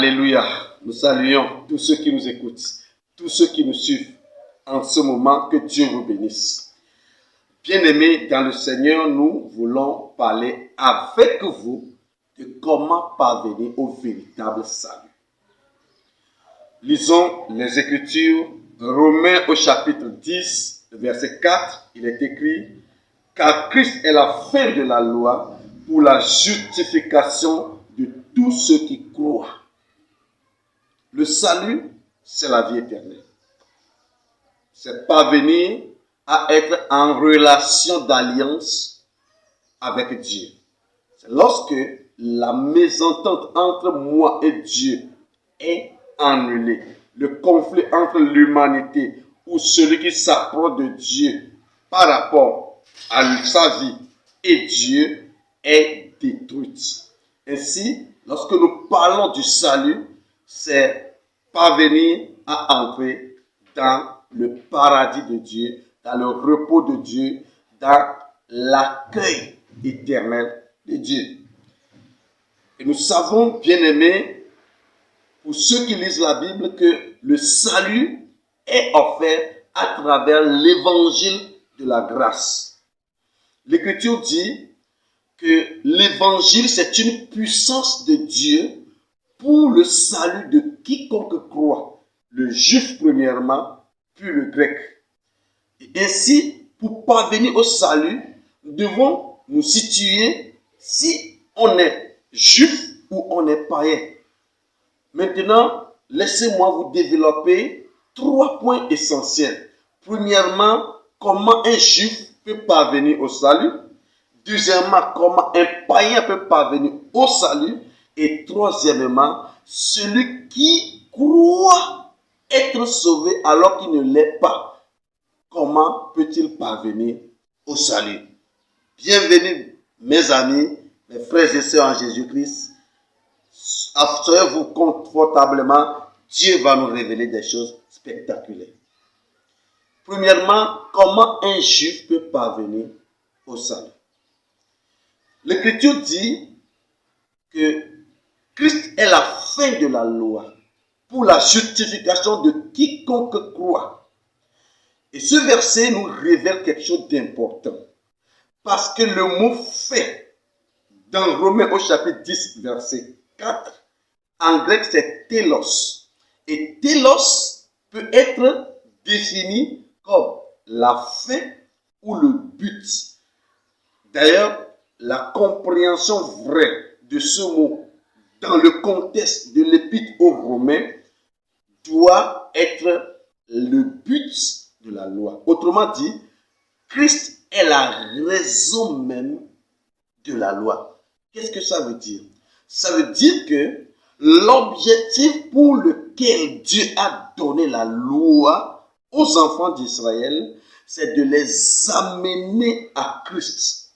Alléluia. Nous saluons tous ceux qui nous écoutent, tous ceux qui nous suivent en ce moment. Que Dieu vous bénisse. Bien-aimés dans le Seigneur, nous voulons parler avec vous de comment parvenir au véritable salut. Lisons les Écritures. Romains au chapitre 10, verset 4, il est écrit « Car Christ est la fin de la loi pour la justification de tous ceux qui croient. » Le salut, c'est la vie éternelle. C'est parvenir à être en relation d'alliance avec Dieu. C'est lorsque la mésentente entre moi et Dieu est annulée. Le conflit entre l'humanité ou celui qui s'approche de Dieu par rapport à sa vie et Dieu est détruite. Ainsi, lorsque nous parlons du salut, c'est parvenir à entrer dans le paradis de Dieu, dans le repos de Dieu, dans l'accueil éternel de Dieu. Et nous savons, bien-aimés, pour ceux qui lisent la Bible, que le salut est offert à travers l'évangile de la grâce. L'Écriture dit que l'évangile, c'est une puissance de Dieu pour le salut de quiconque croit, le juif premièrement, puis le grec. Et ainsi, pour parvenir au salut, nous devons nous situer si on est juif ou on est païen. Maintenant, laissez-moi vous développer 3 points essentiels. Premièrement, comment un juif peut parvenir au salut. Deuxièmement, comment un païen peut parvenir au salut. Et troisièmement, celui qui croit être sauvé alors qu'il ne l'est pas, comment peut-il parvenir au salut? Bienvenue, mes amis, mes frères et sœurs en Jésus-Christ. Asseyez-vous confortablement, Dieu va nous révéler des choses spectaculaires. Premièrement, comment un juif peut parvenir au salut? L'Écriture dit que Christ est la fin de la loi pour la justification de quiconque croit. Et ce verset nous révèle quelque chose d'important. Parce que le mot fait, dans Romains au chapitre 10, verset 4, en grec c'est télos. Et télos peut être défini comme la fin ou le but. D'ailleurs, la compréhension vraie de ce mot dans le contexte de l'épître aux Romains doit être le but de la loi. Autrement dit, Christ est la raison même de la loi. Qu'est-ce que ça veut dire? Ça veut dire que l'objectif pour lequel Dieu a donné la loi aux enfants d'Israël, c'est de les amener à Christ.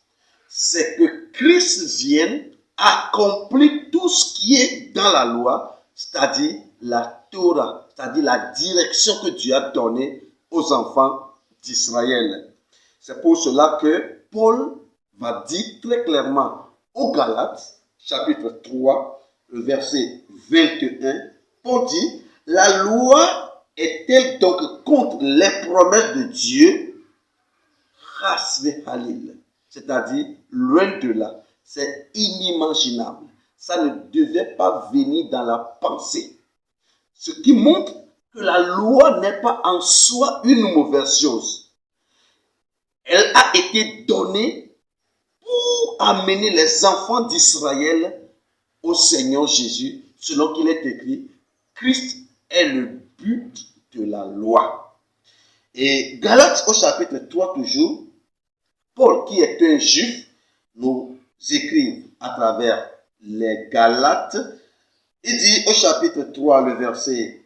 C'est que Christ vienne accomplir tout ce qui est dans la loi, c'est-à-dire la Torah, c'est-à-dire la direction que Dieu a donnée aux enfants d'Israël. C'est pour cela que Paul va dire très clairement aux Galates, chapitre 3, le verset 21, Paul dit, la loi est-elle donc contre les promesses de Dieu? C'est-à-dire, loin de là, c'est inimaginable. Ça ne devait pas venir dans la pensée. Ce qui montre que la loi n'est pas en soi une mauvaise chose. Elle a été donnée pour amener les enfants d'Israël au Seigneur Jésus, selon qu'il est écrit, Christ est le but de la loi. Et Galates au chapitre 3 toujours, Paul qui est un juif, nous écrit à travers les Galates, il dit au chapitre 3, le verset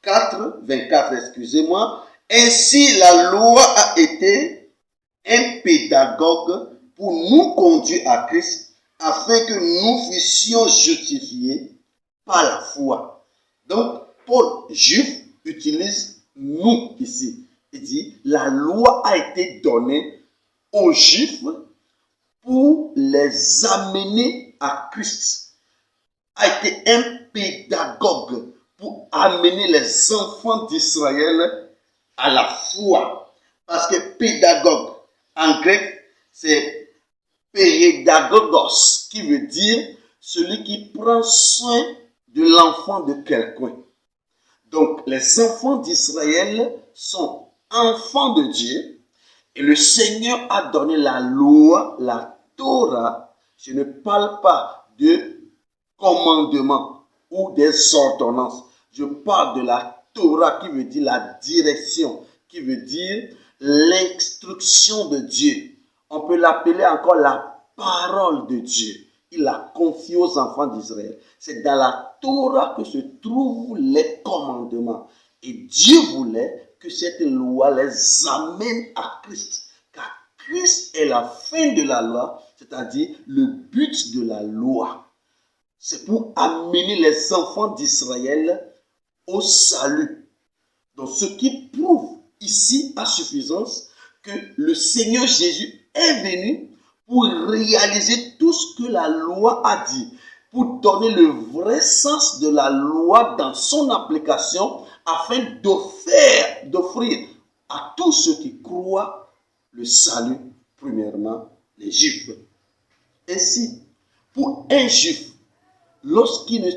24, excusez-moi, ainsi la loi a été un pédagogue pour nous conduire à Christ, afin que nous fussions justifiés par la foi. Donc, Paul, juif, utilise nous ici. Il dit, la loi a été donnée aux Juifs pour les amener à Christ. a été un pédagogue pour amener les enfants d'Israël à la foi. Parce que pédagogue, en grec, c'est pédagogos, qui veut dire celui qui prend soin de l'enfant de quelqu'un. Donc, les enfants d'Israël sont enfants de Dieu et le Seigneur a donné la loi, la Torah. Je ne parle pas de commandements ou des ordonnances. Je parle de la Torah qui veut dire la direction, qui veut dire l'instruction de Dieu. On peut l'appeler encore la parole de Dieu. Il a confié aux enfants d'Israël. C'est dans la Torah que se trouvent les commandements. Et Dieu voulait que cette loi les amène à Christ. Car Christ est la fin de la loi, c'est-à-dire le but de la loi. C'est pour amener les enfants d'Israël au salut. Donc ce qui prouve ici à suffisance que le Seigneur Jésus est venu pour réaliser tout ce que la loi a dit, pour donner le vrai sens de la loi dans son application, afin d'offrir à tous ceux qui croient le salut, premièrement les Juifs. Ainsi, pour un Juif, lorsqu'il ne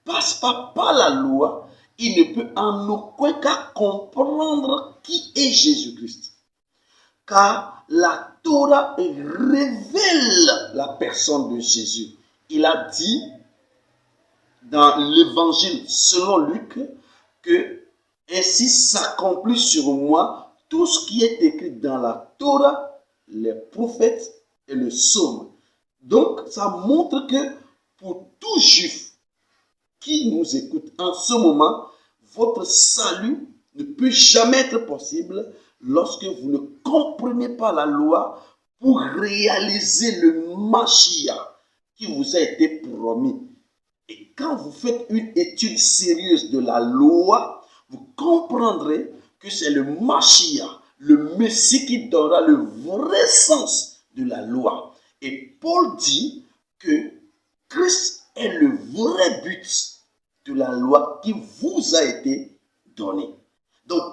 passe pas par la loi, il ne peut en aucun cas comprendre qui est Jésus-Christ. Car la Torah révèle la personne de Jésus. Il a dit dans l'évangile selon Luc que ainsi s'accomplit sur moi tout ce qui est écrit dans la Torah, les prophètes et le psaume. Donc ça montre que pour tout juif qui nous écoute en ce moment, votre salut ne peut jamais être possible lorsque vous ne comprenez pas la loi pour réaliser le Mashiach qui vous a été promis. Et quand vous faites une étude sérieuse de la loi, vous comprendrez que c'est le Mashiach, le Messie qui donnera le vrai sens de la loi. Et Paul dit que Christ est le vrai but de la loi qui vous a été donnée. Donc,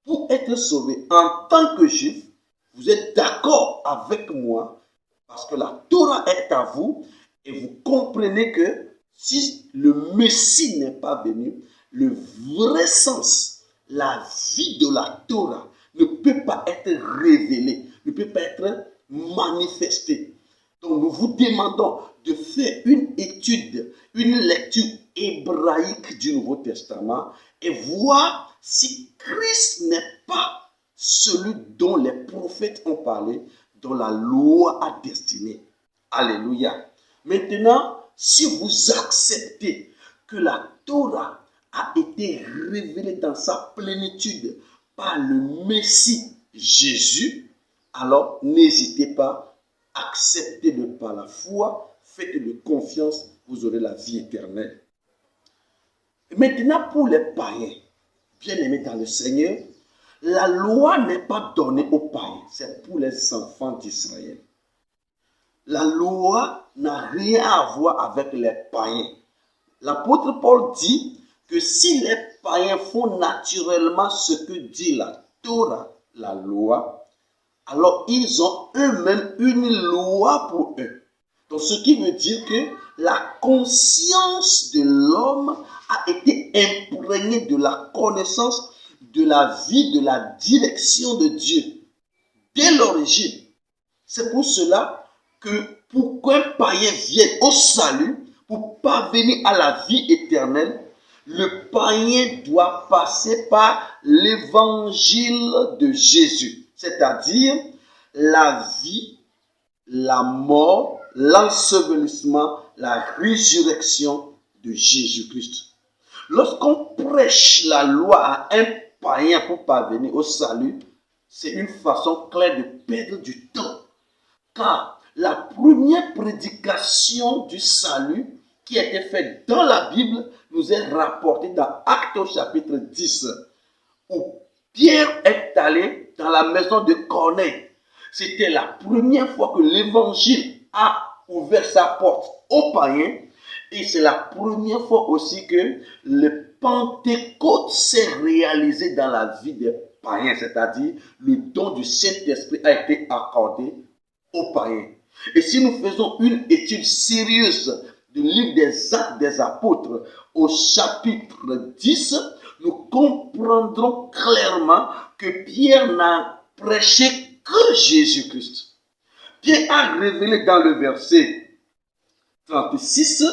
pour être sauvé en tant que juif, vous êtes d'accord avec moi parce que la Torah est à vous et vous comprenez que si le Messie n'est pas venu, le vrai sens, la vie de la Torah ne peut pas être révélé, ne peut pas être manifesté. Donc nous vous demandons de faire une étude, une lecture hébraïque du Nouveau Testament et voir si Christ n'est pas celui dont les prophètes ont parlé, dont la loi a destiné. Alléluia. Maintenant, si vous acceptez que la Torah a été révélée dans sa plénitude par le Messie Jésus, alors n'hésitez pas, acceptez-le par la foi, faites-le confiance, vous aurez la vie éternelle. Maintenant, pour les païens, bien-aimés dans le Seigneur, la loi n'est pas donnée aux païens, c'est pour les enfants d'Israël. La loi n'a rien à voir avec les païens. L'apôtre Paul dit que si les païens font naturellement ce que dit la Torah, la loi, alors ils ont eux-mêmes une loi pour eux. Donc ce qui veut dire que la conscience de l'homme a été imprégnée de la connaissance de la vie, de la direction de Dieu dès l'origine. C'est pour cela que pour qu'un païen vienne au salut, pour parvenir à la vie éternelle, le païen doit passer par l'évangile de Jésus, c'est-à-dire la vie, la mort, l'ensevelissement, la résurrection de Jésus-Christ. Lorsqu'on prêche la loi à un païen pour parvenir au salut, c'est une façon claire de perdre du temps. Car la première prédication du salut qui a été faite dans la Bible nous est rapportée dans Actes au chapitre 10, où Pierre est allé dans la maison de Corneille. C'était la première fois que l'évangile a ouvert sa porte aux païens Et c'est la première fois aussi que le Pentecôte s'est réalisé dans la vie des païens, c'est-à-dire le don du Saint-Esprit a été accordé aux païens. Et si nous faisons une étude sérieuse du livre des Actes des Apôtres au chapitre 10, nous comprendrons clairement que Pierre n'a prêché que Jésus-Christ. Pierre a révélé dans le verset 36,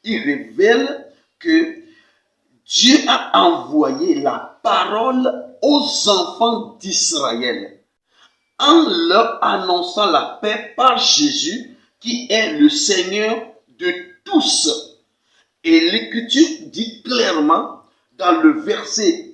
il révèle que Dieu a envoyé la parole aux enfants d'Israël en leur annonçant la paix par Jésus qui est le Seigneur de tous. Et l'Écriture dit clairement dans le verset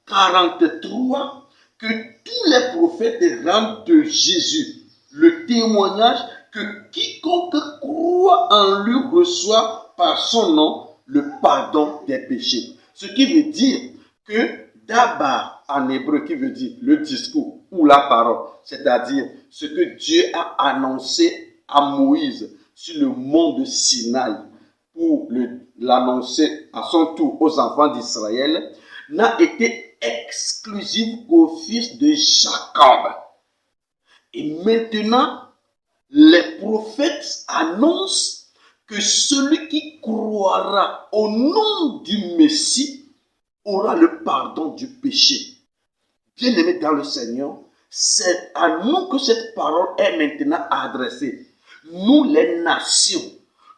43 que tous les prophètes rendent de Jésus le témoignage que quiconque croit en lui reçoit par son nom le pardon des péchés. Ce qui veut dire que d'abord en hébreu, qui veut dire le discours ou la parole, c'est-à-dire ce que Dieu a annoncé à Moïse sur le mont de Sinaï pour l'annoncer à son tour aux enfants d'Israël, n'a été exclusif qu'au fils de Jacob. Et maintenant, les prophètes annoncent que celui qui croira au nom du Messie aura le pardon du péché. Bien-aimés dans le Seigneur, c'est à nous que cette parole est maintenant adressée. Nous les nations,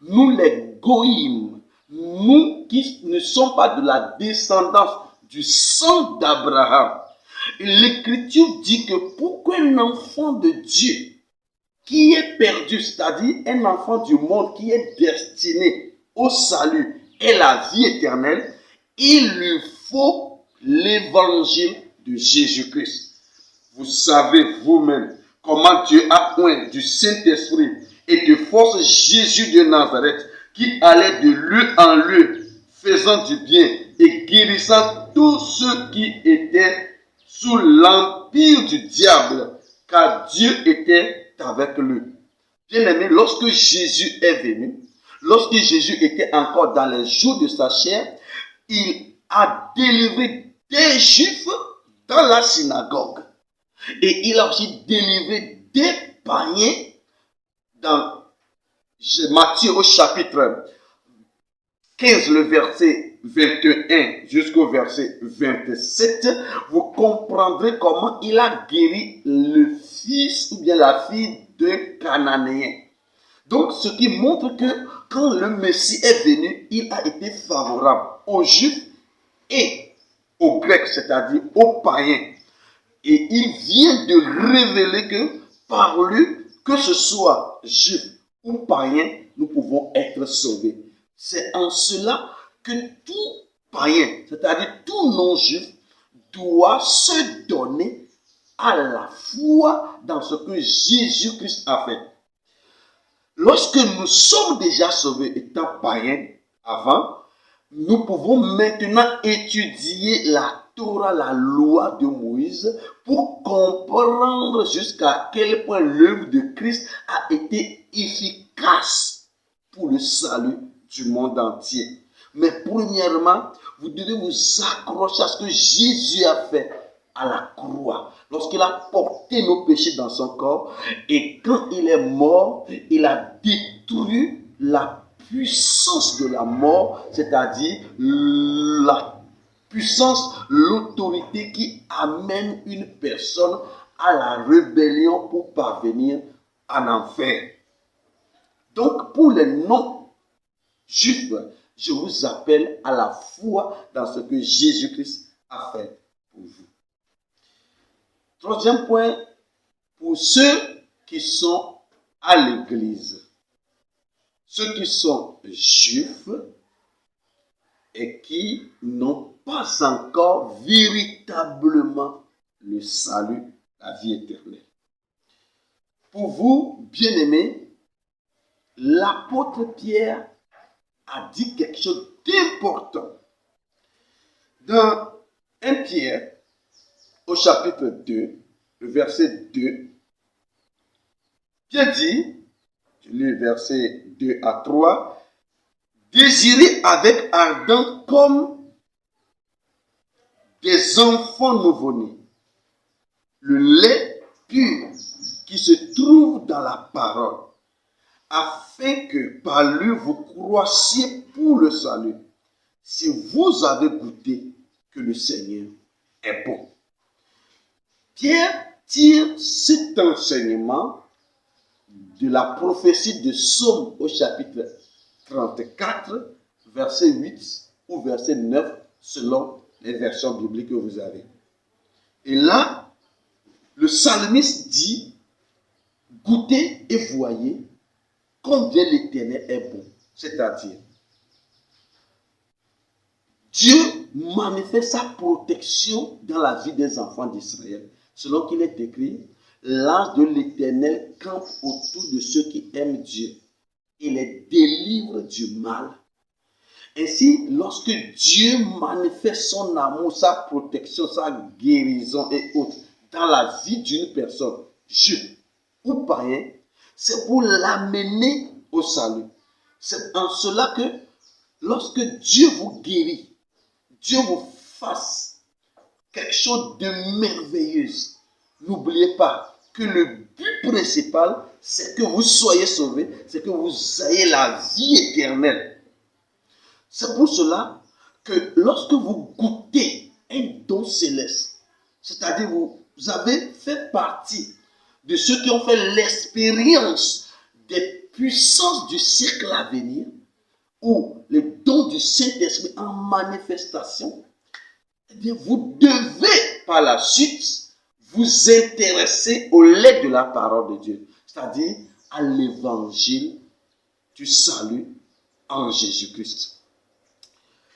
nous les goïms, nous qui ne sommes pas de la descendance du sang d'Abraham. L'Écriture dit que pour qu'un enfant de Dieu qui est perdu, c'est-à-dire un enfant du monde qui est destiné au salut et la vie éternelle, il lui faut l'évangile de Jésus-Christ. Vous savez vous-même comment Dieu a oint du Saint-Esprit et de force Jésus de Nazareth qui allait de lieu en lieu, faisant du bien et guérissant tous ceux qui étaient sous l'empire du diable, car Dieu était avec lui. Bien-aimé, lorsque Jésus est venu, lorsque Jésus était encore dans les jours de sa chair, il a délivré des Juifs dans la synagogue. Et il a aussi délivré des païens dans Matthieu au chapitre 15, le verset 21 jusqu'au verset 27, vous comprendrez comment il a guéri le fils ou bien la fille de Cananéen. Donc, ce qui montre que quand le Messie est venu, il a été favorable aux Juifs et aux Grecs, c'est-à-dire aux païens. Et il vient de révéler que par lui, que ce soit Juif ou païen, nous pouvons être sauvés. C'est en cela que tout païen, c'est-à-dire tout non-juif, doit se donner à la foi dans ce que Jésus-Christ a fait. Lorsque nous sommes déjà sauvés étant païens avant, nous pouvons maintenant étudier la Torah, la loi de Moïse, pour comprendre jusqu'à quel point l'œuvre de Christ a été efficace pour le salut du monde entier. Mais premièrement, vous devez vous accrocher à ce que Jésus a fait à la croix, lorsqu'il a porté nos péchés dans son corps, et quand il est mort, il a détruit la puissance de la mort, c'est-à-dire la puissance, l'autorité qui amène une personne à la rébellion pour parvenir en enfer. Donc, pour les non-juifs, je vous appelle à la foi dans ce que Jésus-Christ a fait pour vous. Troisième point, pour ceux qui sont à l'église, ceux qui sont juifs et qui n'ont pas encore véritablement le salut, la vie éternelle. Pour vous, bien-aimés, l'apôtre Pierre a dit quelque chose d'important. Dans 1 Pierre, au chapitre 2, le verset 2, Pierre dit, je lis le verset 2 à 3, désirez avec ardent comme des enfants nouveau-nés le lait pur qui se trouve dans la parole, afin que par lui vous croissiez pour le salut, si vous avez goûté que le Seigneur est bon. Pierre tire cet enseignement de la prophétie de Psaume au chapitre 34, verset 8 ou verset 9, selon les versions bibliques que vous avez. Et là, le psalmiste dit, goûtez et voyez combien l'Éternel est bon. C'est-à-dire, Dieu manifeste sa protection dans la vie des enfants d'Israël. Selon qu'il est écrit, l'ange de l'Éternel campe autour de ceux qui aiment Dieu et les délivre du mal. Ainsi, lorsque Dieu manifeste son amour, sa protection, sa guérison et autres dans la vie d'une personne, juive ou païen, c'est pour l'amener au salut. C'est en cela que lorsque Dieu vous guérit, Dieu vous fasse quelque chose de merveilleux, n'oubliez pas que le but principal, c'est que vous soyez sauvés, c'est que vous ayez la vie éternelle. C'est pour cela que lorsque vous goûtez un don céleste, c'est-à-dire vous avez fait partie de ceux qui ont fait l'expérience des puissances du siècle à venir, ou les dons du Saint-Esprit en manifestation, eh bien vous devez par la suite vous intéresser au lait de la parole de Dieu, c'est-à-dire à l'évangile du salut en Jésus-Christ.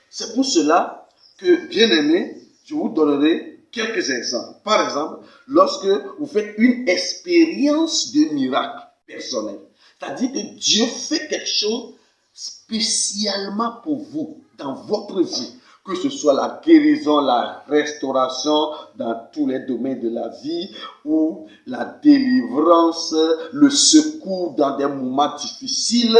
C'est pour cela que, bien aimés, je vous donnerai quelques exemples. Par exemple, lorsque vous faites une expérience de miracle personnel, c'est-à-dire que Dieu fait quelque chose spécialement pour vous dans votre vie, que ce soit la guérison, la restauration dans tous les domaines de la vie, ou la délivrance, le secours dans des moments difficiles.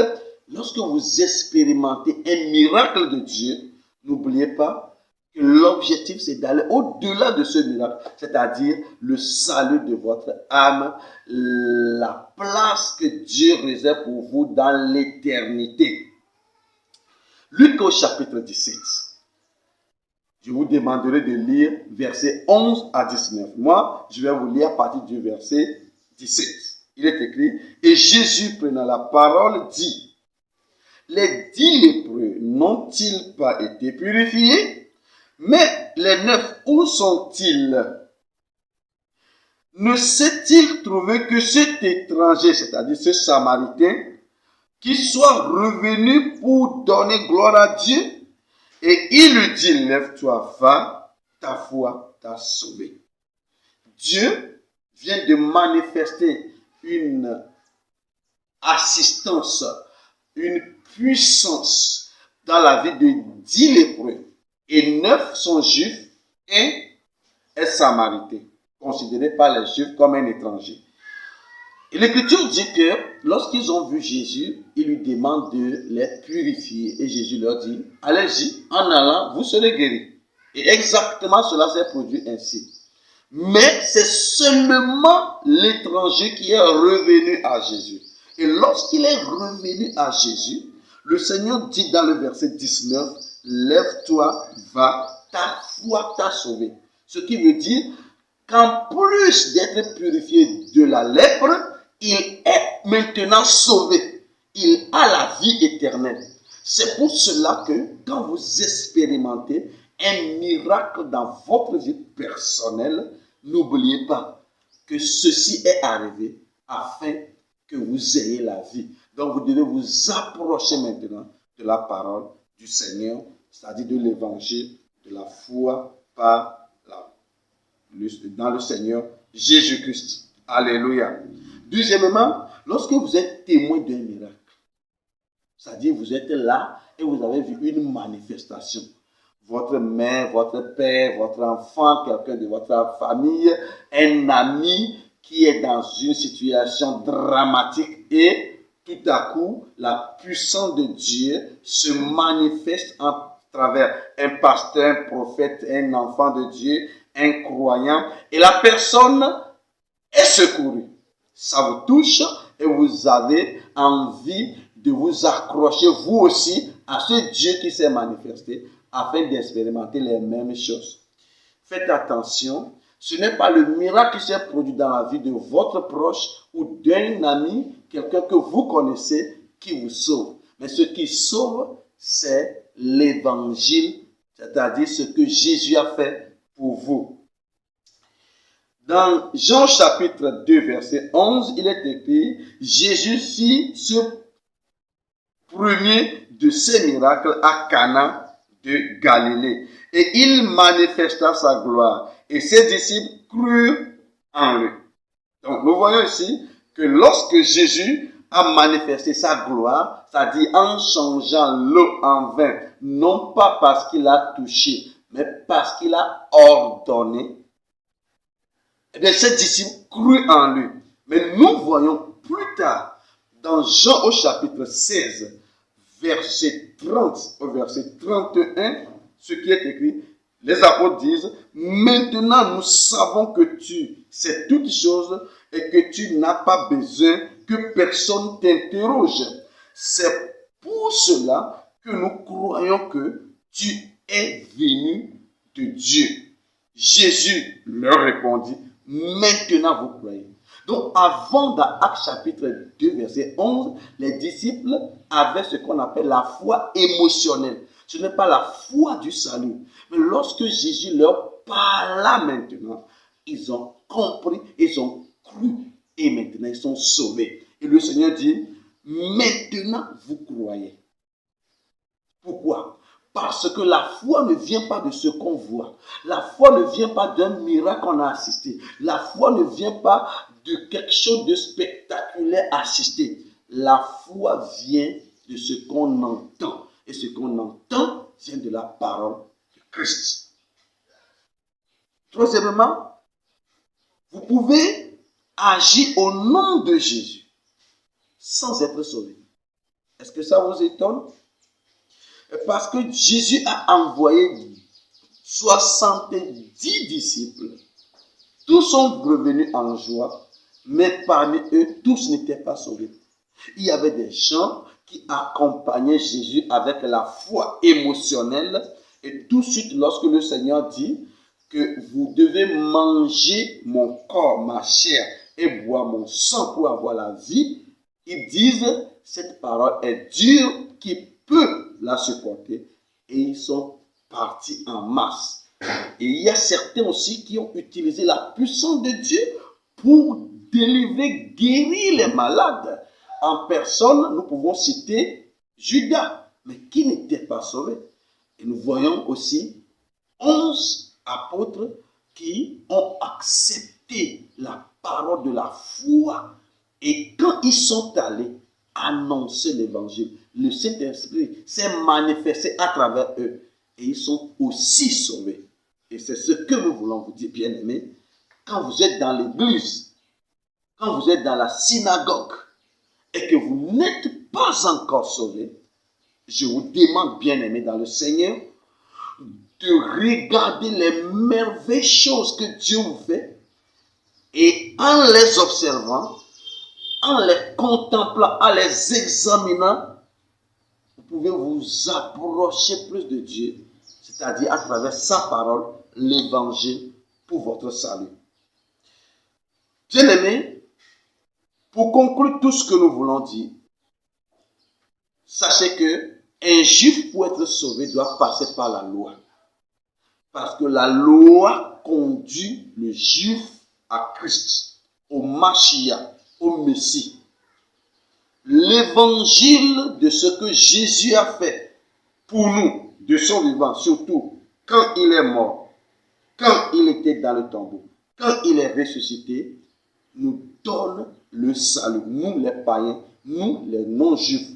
Lorsque vous expérimentez un miracle de Dieu, n'oubliez pas que l'objectif c'est d'aller au-delà de ce miracle, c'est-à-dire le salut de votre âme, la place que Dieu réserve pour vous dans l'éternité. Luc au chapitre 17. Je vous demanderai de lire versets 11 à 19. Moi, je vais vous lire à partir du verset 17. Il est écrit, et Jésus prenant la parole dit, les 10 lépreux n'ont-ils pas été purifiés? Mais les 9, où sont-ils? Ne s'est-il trouvé que cet étranger, c'est-à-dire ce Samaritain, qui soit revenu pour donner gloire à Dieu? Et il lui dit, lève-toi, va, ta foi t'a sauvé. Dieu vient de manifester une assistance, une puissance dans la vie de 10 lépreux. Et 9 sont juifs et un samaritain, considéré par les juifs comme un étranger. Et l'Écriture dit que lorsqu'ils ont vu Jésus, ils lui demandent de les purifier. Et Jésus leur dit, allez-y, en allant, vous serez guéris. Et exactement cela s'est produit ainsi. Mais c'est seulement l'étranger qui est revenu à Jésus. Et lorsqu'il est revenu à Jésus, le Seigneur dit dans le verset 19, lève-toi, va, ta foi t'a sauvé. Ce qui veut dire qu'en plus d'être purifié de la lèpre, il est maintenant sauvé. Il a la vie éternelle. C'est pour cela que quand vous expérimentez un miracle dans votre vie personnelle, n'oubliez pas que ceci est arrivé afin que vous ayez la vie. Donc vous devez vous approcher maintenant de la parole du Seigneur, c'est-à-dire de l'évangile, de la foi dans le Seigneur Jésus-Christ. Alléluia. Deuxièmement, lorsque vous êtes témoin d'un miracle, c'est-à-dire vous êtes là et vous avez vu une manifestation. Votre mère, votre père, votre enfant, quelqu'un de votre famille, un ami qui est dans une situation dramatique et tout à coup, la puissance de Dieu se manifeste à travers un pasteur, un prophète, un enfant de Dieu, un croyant, et la personne est secourue. Ça vous touche et vous avez envie de vous accrocher vous aussi à ce Dieu qui s'est manifesté afin d'expérimenter les mêmes choses. Faites attention, ce n'est pas le miracle qui s'est produit dans la vie de votre proche ou d'un ami, quelqu'un que vous connaissez, qui vous sauve. Mais ce qui sauve, c'est l'évangile, c'est-à-dire ce que Jésus a fait pour vous. Dans Jean chapitre 2, verset 11, il est écrit, Jésus fit ce premier de ces miracles à Cana de Galilée. Et il manifesta sa gloire. Et ses disciples crurent en lui. Donc nous voyons ici que lorsque Jésus a manifesté sa gloire, c'est-à-dire en changeant l'eau en vin, non pas parce qu'il a touché, mais parce qu'il a ordonné, et bien, ses disciples crurent en lui. Mais nous voyons plus tard, dans Jean au chapitre 16, verset 30 au verset 31, ce qui est écrit, les apôtres disent, maintenant nous savons que tu sais toutes choses et que tu n'as pas besoin que personne t'interroge. C'est pour cela que nous croyons que tu es venu de Dieu. Jésus leur répondit, maintenant vous croyez. Donc avant dans Actes chapitre 2 verset 11, les disciples avaient ce qu'on appelle la foi émotionnelle. Ce n'est pas la foi du salut. Mais lorsque Jésus leur parla maintenant, ils ont compris, ils ont cru et maintenant ils sont sauvés. Et le Seigneur dit, maintenant vous croyez. Pourquoi ? Parce que la foi ne vient pas de ce qu'on voit. La foi ne vient pas d'un miracle qu'on a assisté. La foi ne vient pas de quelque chose de spectaculaire assisté. La foi vient de ce qu'on entend. Et ce qu'on entend vient de la parole de Christ. Troisièmement, vous pouvez agir au nom de Jésus sans être sauvé. Est-ce que ça vous étonne? Parce que Jésus a envoyé 70 disciples. Tous sont revenus en joie, mais parmi eux, tous n'étaient pas sauvés. Il y avait des gens qui accompagnaient Jésus avec la foi émotionnelle. Et tout de suite, lorsque le Seigneur dit que vous devez manger mon corps, ma chair et boire mon sang pour avoir la vie, ils disent, cette parole est dure, qui peut la supporter, et ils sont partis en masse. Et il y a certains aussi qui ont utilisé la puissance de Dieu pour délivrer, guérir les malades. En personne, nous pouvons citer Judas, mais qui n'était pas sauvé. Et nous voyons aussi 11 apôtres qui ont accepté la parole de la foi, et quand ils sont allés annoncer l'évangile, le Saint-Esprit s'est manifesté à travers eux et ils sont aussi sauvés. Et c'est ce que nous voulons vous dire, bien-aimés. Quand vous êtes dans l'église, quand vous êtes dans la synagogue et que vous n'êtes pas encore sauvés, je vous demande, bien-aimés dans le Seigneur, de regarder les merveilleuses choses que Dieu vous fait, et en les observant, en les contemplant, en les examinant, vous pouvez vous approcher plus de Dieu, c'est-à-dire à travers sa parole, l'évangile pour votre salut. Bien-aimés, pour conclure tout ce que nous voulons dire, sachez que un juif pour être sauvé doit passer par la loi. Parce que la loi conduit le juif à Christ, au Mashiach, au Messie. L'évangile de ce que Jésus a fait pour nous, de son vivant, surtout quand il est mort, quand il était dans le tombeau, quand il est ressuscité, nous donne le salut, nous les païens, nous les non-juifs.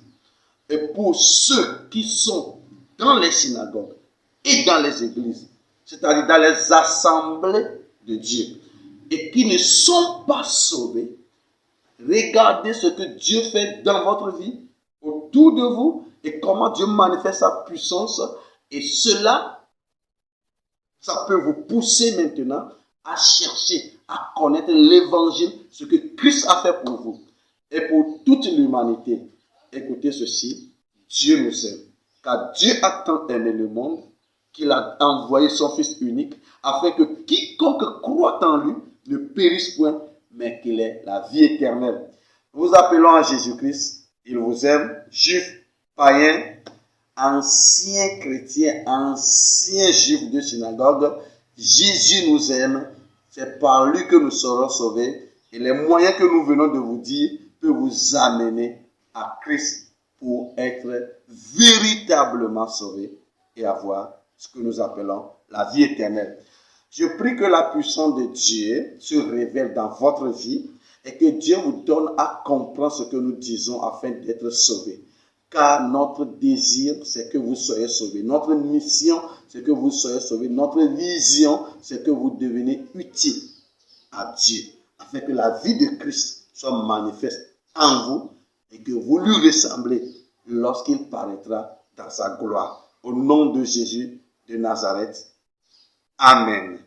Et pour ceux qui sont dans les synagogues et dans les églises, c'est-à-dire dans les assemblées de Dieu, et qui ne sont pas sauvés, Regardez ce que Dieu fait dans votre vie, autour de vous, et comment Dieu manifeste sa puissance. Et cela, ça peut vous pousser maintenant à chercher, à connaître l'évangile, ce que Christ a fait pour vous et pour toute l'humanité. Écoutez ceci, Dieu nous aime, car Dieu a tant aimé le monde qu'il a envoyé son Fils unique, afin que quiconque croit en lui ne périsse point, mais qu'il ait la vie éternelle. Nous appelons à Jésus-Christ, il vous aime, juifs, païens, anciens chrétiens, anciens juifs de synagogue. Jésus nous aime, c'est par lui que nous serons sauvés, et les moyens que nous venons de vous dire peuvent vous amener à Christ pour être véritablement sauvés et avoir ce que nous appelons la vie éternelle. Je prie que la puissance de Dieu se révèle dans votre vie et que Dieu vous donne à comprendre ce que nous disons afin d'être sauvés. Car notre désir, c'est que vous soyez sauvés. Notre mission, c'est que vous soyez sauvés. Notre vision, c'est que vous devenez utile à Dieu, afin que la vie de Christ soit manifeste en vous et que vous lui ressemblez lorsqu'il paraîtra dans sa gloire. Au nom de Jésus de Nazareth. Amen.